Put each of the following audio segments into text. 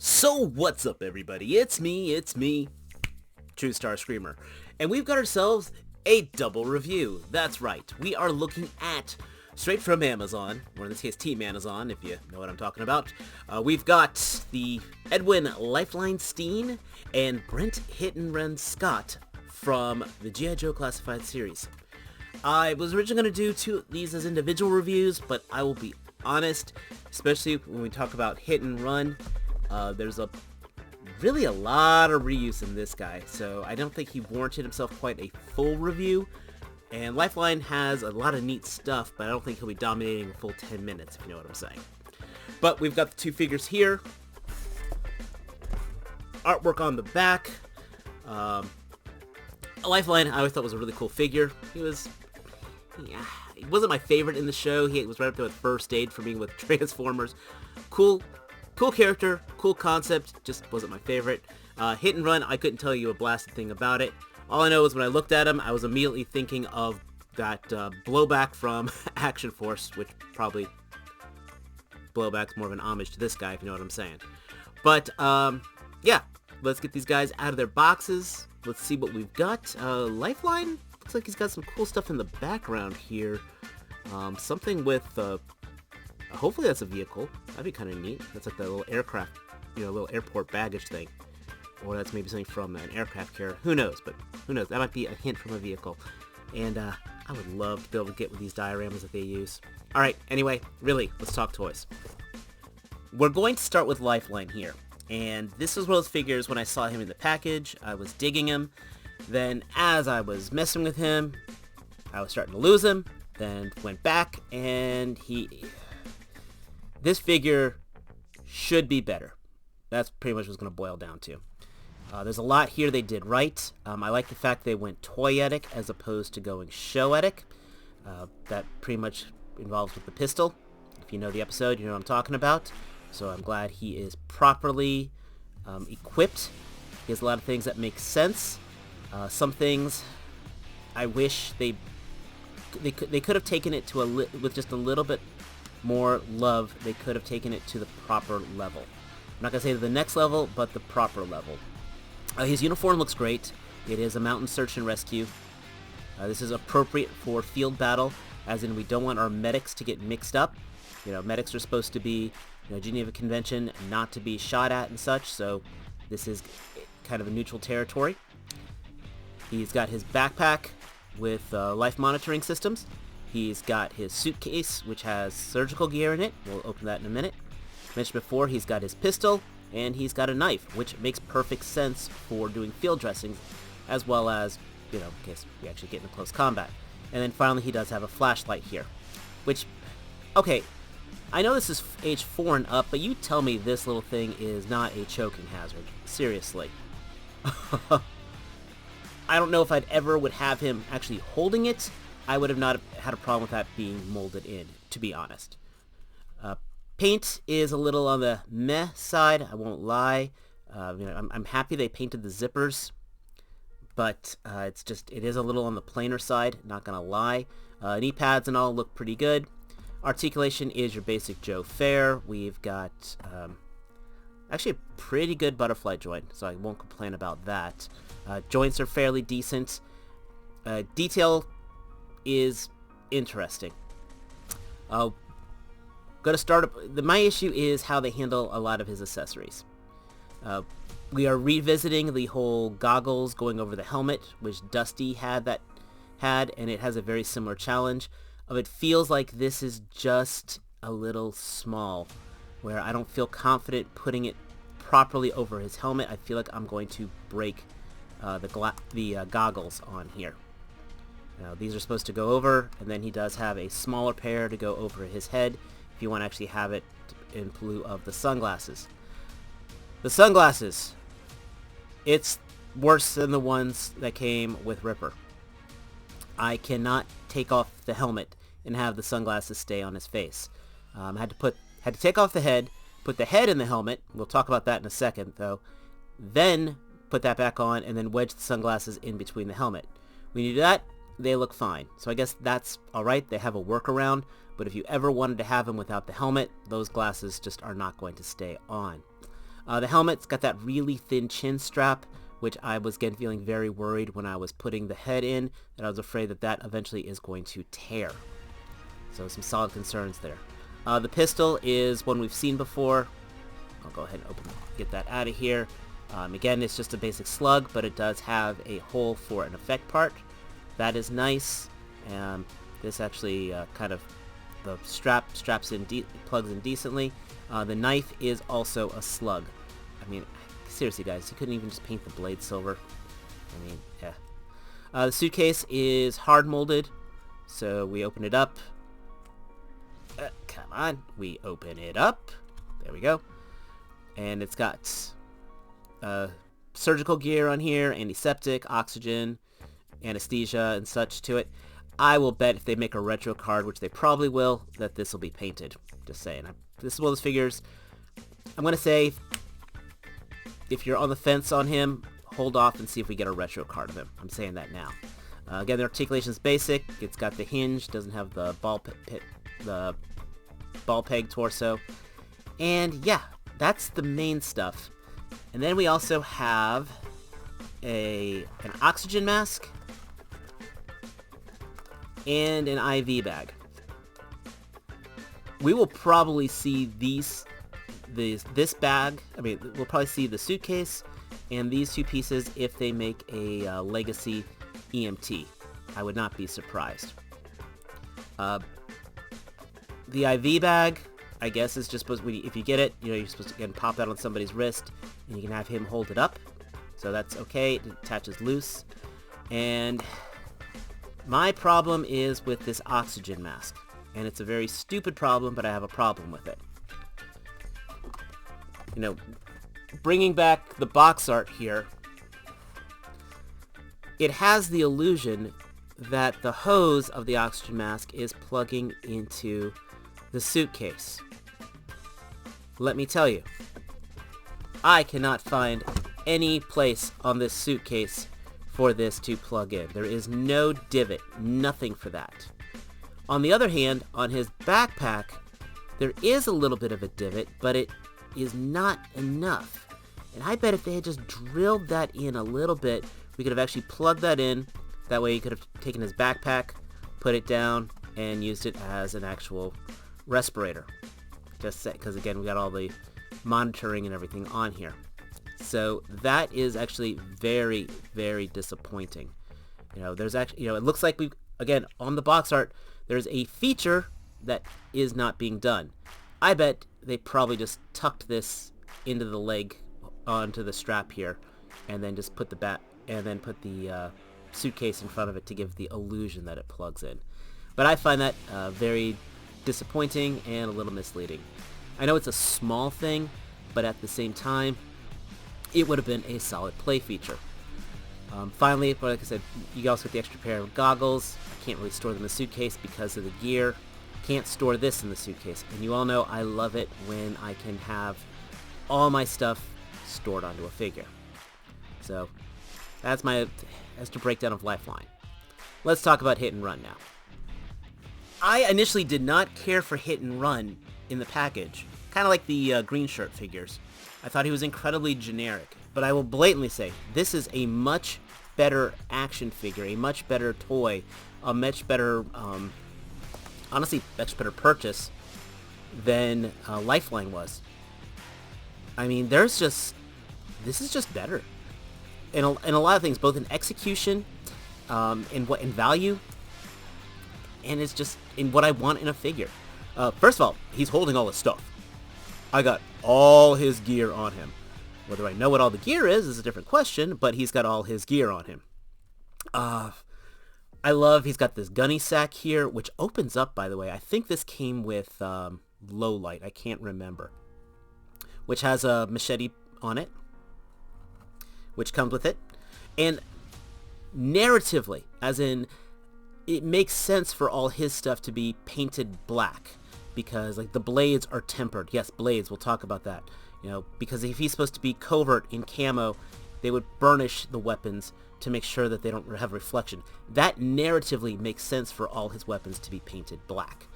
So what's up everybody, it's me, True Star Screamer, and we've got ourselves a double review. That's right, we are looking at, straight from Amazon, or in this case Team Amazon, if you know what I'm talking about. We've got the Edwin Lifeline Steen and Brent Hit and Run Scott from the G.I. Joe Classified series. I was originally going to do two of these as individual reviews, but I will be honest, especially when we talk about Hit and Run, there's really a lot of reuse in this guy, so I don't think he warranted himself quite a full review. And Lifeline has a lot of neat stuff, but I don't think he'll be dominating a full 10 minutes, if you know what I'm saying. But we've got the two figures here. Artwork on the back. Lifeline, I always thought was a really cool figure. He wasn't my favorite in the show. He was right up there with First Aid for me with Transformers. Cool character, cool concept, just wasn't my favorite. Hit and Run, I couldn't tell you a blasted thing about it. All I know is when I looked at him, I was immediately thinking of that Blowback from Action Force, which probably Blowback's more of an homage to this guy, if you know what I'm saying. But, yeah, let's get these guys out of their boxes. Let's see what we've got. Lifeline, looks like he's got some cool stuff in the background here. Something with, hopefully that's a vehicle. That'd be kind of neat. That's like the little aircraft, little airport baggage thing. Or that's maybe something from an aircraft carrier. Who knows? But who knows? That might be a hint from a vehicle. And I would love to be able to get with these dioramas that they use. Alright, anyway, really, let's talk toys. We're going to start with Lifeline here. And this was one of those figures when I saw him in the package. I was digging him. Then as I was messing with him, I was starting to lose him. Then went back and this figure should be better. That's pretty much what it's going to boil down to. There's a lot here they did right. I like the fact they went toyetic as opposed to going showetic. That pretty much involves with the pistol. If you know the episode, you know what I'm talking about. So I'm glad he is properly equipped. He has a lot of things that make sense. Some things I wish they could have taken it to with just a little bit more love. They could have taken it to the proper level. I'm not going to say to the next level, but the proper level. His uniform looks great. It is a mountain search and rescue. This is appropriate for field battle, as in we don't want our medics to get mixed up. Medics are supposed to be, Geneva Convention, not to be shot at and such, so this is kind of a neutral territory. He's got his backpack with life monitoring systems. He's got his suitcase, which has surgical gear in it. We'll open that in a minute. Mentioned before, he's got his pistol, and he's got a knife, which makes perfect sense for doing field dressings, as well as, in case we actually get into close combat. And then finally, he does have a flashlight here, which, okay, I know this is age 4 and up, but you tell me this little thing is not a choking hazard. Seriously. I don't know if I'd ever would have him actually holding it. I would have not had a problem with that being molded in, to be honest. Paint is a little on the meh side, I won't lie. I'm happy they painted the zippers, but it is a little on the plainer side, not gonna lie. Knee pads and all look pretty good. Articulation is your basic Joe fare. We've got actually a pretty good butterfly joint, so I won't complain about that. Joints are fairly decent. Detail is interesting. Gonna start up. My issue is how they handle a lot of his accessories. We are revisiting the whole goggles going over the helmet, which Dusty had, and it has a very similar challenge. It feels like this is just a little small, where I don't feel confident putting it properly over his helmet. I feel like I'm going to break the goggles on here. Now, these are supposed to go over, and then he does have a smaller pair to go over his head if you want to actually have it in lieu of the sunglasses. The sunglasses, it's worse than the ones that came with Ripper. I cannot take off the helmet and have the sunglasses stay on his face. I had to take off the head, put the head in the helmet. We'll talk about that in a second, though. Then put that back on, and then wedge the sunglasses in between the helmet. When you do that, they look fine. So I guess that's alright. They have a workaround, but if you ever wanted to have them without the helmet, those glasses just are not going to stay on. The helmet's got that really thin chin strap, which I was again feeling very worried when I was putting the head in, that I was afraid that that eventually is going to tear. So some solid concerns there. The pistol is one we've seen before. I'll go ahead and get that out of here. Again, it's just a basic slug, but it does have a hole for an effect part. That is nice. This actually kind of, the straps in, plugs in decently. The knife is also a slug. I mean, seriously guys, you couldn't even just paint the blade silver. I mean, yeah. The suitcase is hard molded, so we open it up. Come on, we open it up. There we go. And it's got surgical gear on here, antiseptic, oxygen, anesthesia, and such to it. I will bet if they make a retro card, which they probably will, that this will be painted. Just saying. This is one of those figures. I'm going to say, if you're on the fence on him, hold off and see if we get a retro card of him. I'm saying that now. Again, the articulation is basic. It's got the hinge, doesn't have the ball peg torso. And yeah, that's the main stuff. And then we also have an oxygen mask and an IV bag. We will probably see this bag. I mean, we'll probably see the suitcase and these two pieces if they make a Legacy EMT. I would not be surprised. The IV bag, I guess, is just supposed to, if you get it, you know, you're supposed to again pop that on somebody's wrist, and you can have him hold it up. So that's okay. It attaches loose. And my problem is with this oxygen mask. And it's a very stupid problem, but I have a problem with it. You know, bringing back the box art here, it has the illusion that the hose of the oxygen mask is plugging into the suitcase. Let me tell you, I cannot find any place on this suitcase for this to plug in. There is no divot, nothing for that. On the other hand, on his backpack, there is a little bit of a divot, but it is not enough. And I bet if they had just drilled that in a little bit, we could have actually plugged that in. That way he could have taken his backpack, put it down, and used it as an actual respirator. Just because again, we got all the monitoring and everything on here. So that is actually very, very disappointing. You know, there's actually, you know, it looks like again, on the box art, there's a feature that is not being done. I bet they probably just tucked this into the leg, onto the strap here, and then just put the suitcase in front of it to give the illusion that it plugs in. But I find that very disappointing and a little misleading. I know it's a small thing, but at the same time, it would have been a solid play feature. Finally, like I said, you also get the extra pair of goggles. I can't really store them in the suitcase because of the gear. Can't store this in the suitcase. And you all know I love it when I can have all my stuff stored onto a figure. So that's the breakdown of Lifeline. Let's talk about Hit and Run now. I initially did not care for Hit and Run in the package, kind of like the green shirt figures. I thought he was incredibly generic, but I will blatantly say this is a much better action figure, a much better toy, a much better, honestly, much better purchase than Lifeline was. I mean, this is just better in a lot of things, both in execution, in value, and it's just in what I want in a figure. First of all, he's holding all his stuff. I got all his gear on him. Whether I know what all the gear is a different question, but he's got all his gear on him. I love he's got this gunny sack here, which opens up, by the way. I think this came with Low Light. I can't remember. Which has a machete on it, which comes with it. And narratively, as in, it makes sense for all his stuff to be painted black. Because like the blades are tempered. Yes, blades, we'll talk about that. You know, because if he's supposed to be covert in camo, they would burnish the weapons to make sure that they don't have reflection. That narratively makes sense for all his weapons to be painted black.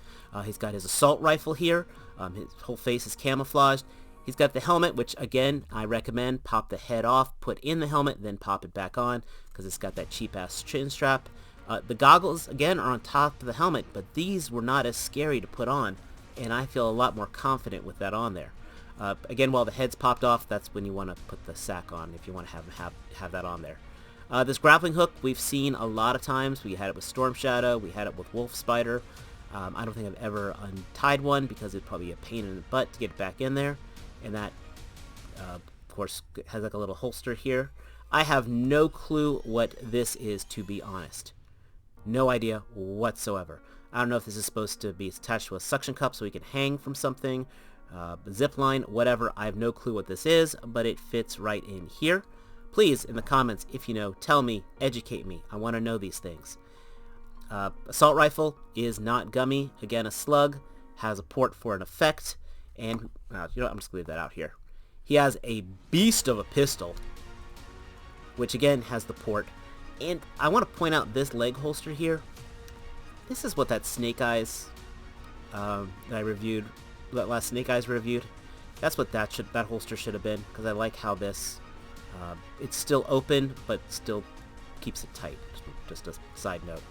He's got his assault rifle here. His whole face is camouflaged. He's got the helmet, which again, I recommend pop the head off, put in the helmet, then pop it back on, because it's got that cheap-ass chin strap. The goggles, again, are on top of the helmet, but these were not as scary to put on, and I feel a lot more confident with that on there. Again, while the head's popped off, that's when you want to put the sack on, if you want to have that on there. This grappling hook, we've seen a lot of times. We had it with Storm Shadow, we had it with Wolf Spider. I don't think I've ever untied one, because it'd probably be a pain in the butt to get it back in there. And that, of course, has like a little holster here. I have no clue what this is, to be honest. No idea whatsoever. I don't know if this is supposed to be attached to a suction cup so we can hang from something, zip line, whatever. I have no clue what this is, but it fits right in here. Please, in the comments, if you know, tell me, educate me. I want to know these things. Assault rifle is not gummy. Again, a slug, has a port for an effect. And, I'm just going to leave that out here. He has a beast of a pistol, which again has the port. And I want to point out this leg holster here. This is what that Snake Eyes that I reviewed, that last Snake Eyes reviewed. That's what that holster should have been, because I like how this, it's still open, but still keeps it tight. Just a side note.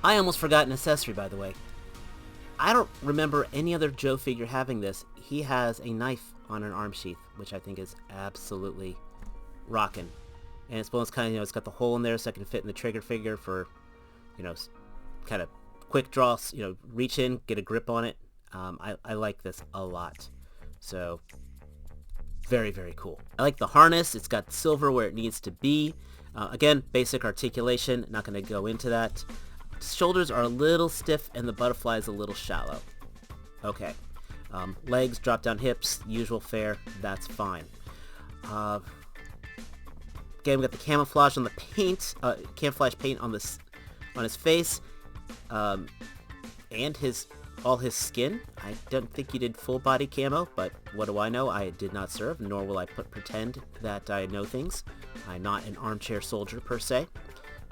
I almost forgot an accessory, by the way. I don't remember any other Joe figure having this. He has a knife on an arm sheath, which I think is absolutely rockin'. And it's almost kind of, it's got the hole in there so I can fit in the trigger finger for, kind of quick draws, reach in, get a grip on it. I like this a lot. So, very, very cool. I like the harness. It's got silver where it needs to be. Again, basic articulation. Not going to go into that. Shoulders are a little stiff and the butterfly is a little shallow. Okay. Legs, drop down hips, usual fare, that's fine. Again, we got the camouflage on the paint, camouflage paint on his face, and all his skin. I don't think he did full body camo, but what do I know? I did not serve, nor will I pretend that I know things. I'm not an armchair soldier per se.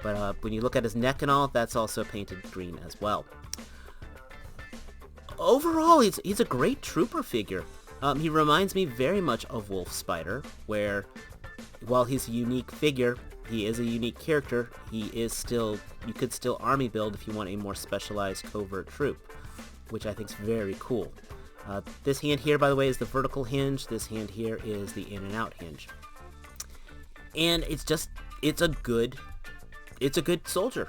But when you look at his neck and all, that's also painted green as well. Overall, he's a great trooper figure. He reminds me very much of Wolf Spider, where while he's a unique figure, he is a unique character. He is still, you could still army build if you want a more specialized covert troop, which I think is very cool. This hand here, by the way, is the vertical hinge. This hand here is the in and out hinge. And it's a good soldier.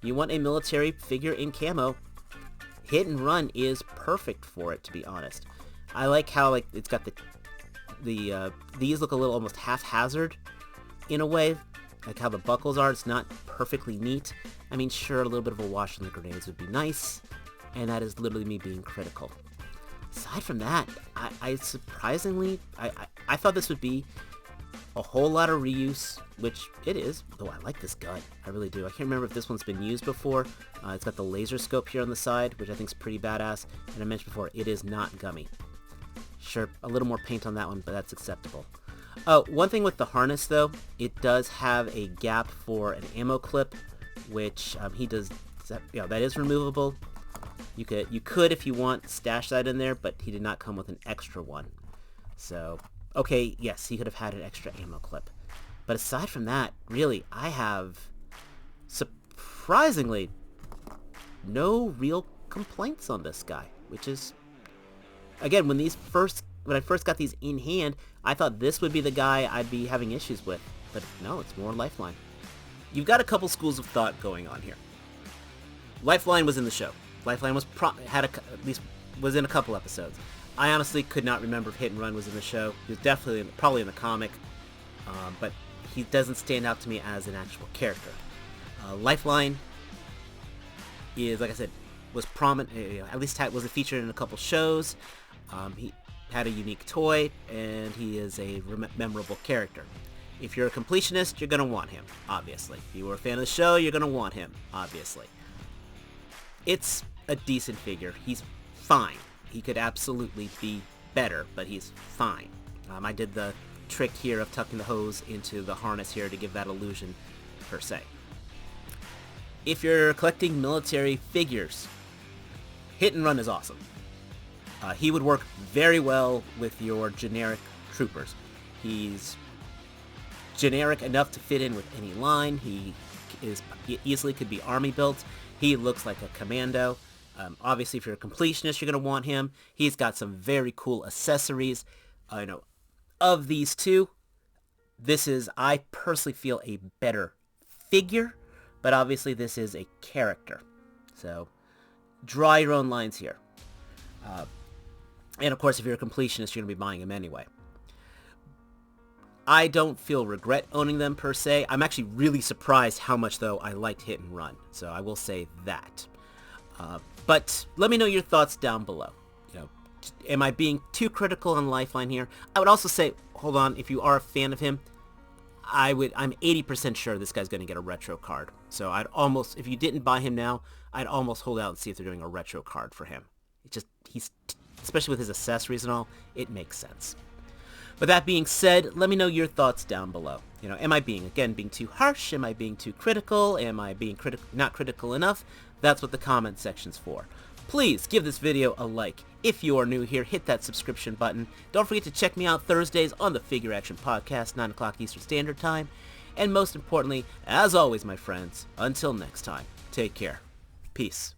You want a military figure in camo, Hit and Run is perfect for it, to be honest. I like how it's got these look a little almost haphazard in a way, like how the buckles are. It's not perfectly neat. I mean, sure, a little bit of a wash on the grenades would be nice, and that is literally me being critical. Aside from that, I surprisingly, I thought this would be a whole lot of reuse, which it is, though I like this gun. I really do. I can't remember if this one's been used before. It's got the laser scope here on the side, which I think is pretty badass. And I mentioned before, it is not gummy. Sure, a little more paint on that one, but that's acceptable. One thing with the harness, though, it does have a gap for an ammo clip, which he does, that is removable. You could, if you want, stash that in there, but he did not come with an extra one. So, okay, yes, he could have had an extra ammo clip. But aside from that, really, I have surprisingly no real complaints on this guy, which is, again, when I first got these in hand, I thought this would be the guy I'd be having issues with, but no, it's more Lifeline. You've got a couple schools of thought going on here. Lifeline was in the show. Lifeline was was in a couple episodes. I honestly could not remember if Hit and Run was in the show. He was definitely probably in the comic, but he doesn't stand out to me as an actual character. Lifeline is, like I said, was prominent. At least was featured in a couple shows. He had a unique toy, and he is a memorable character. If you're a completionist, you're going to want him, obviously. If you were a fan of the show, you're going to want him, obviously. It's a decent figure. He's fine. He could absolutely be better, but he's fine. I did the trick here of tucking the hose into the harness here to give that illusion, per se. If you're collecting military figures, Hit and Run is awesome. He would work very well with your generic troopers. He's generic enough to fit in with any line. He easily could be army built. He looks like a commando. Obviously, if you're a completionist, you're going to want him. He's got some very cool accessories. Of these two, this is, I personally feel, a better figure, but obviously this is a character. So draw your own lines here. And of course, if you're a completionist, you're going to be buying him anyway. I don't feel regret owning them per se. I'm actually really surprised how much, though, I liked Hit and Run. So I will say that. But let me know your thoughts down below. Am I being too critical on Lifeline here? I would also say, hold on, if you are a fan of him, I'm 80% sure this guy's going to get a retro card. So I'd almost, if you didn't buy him now, I'd almost hold out and see if they're doing a retro card for him. He's especially with his accessories and all, it makes sense. With that being said, let me know your thoughts down below. Am I being too harsh? Am I being too critical? Am I being not critical enough? That's what the comment section's for. Please give this video a like. If you are new here, hit that subscription button. Don't forget to check me out Thursdays on the Figure Action Podcast, 9 o'clock Eastern Standard Time. And most importantly, as always, my friends, until next time, take care. Peace.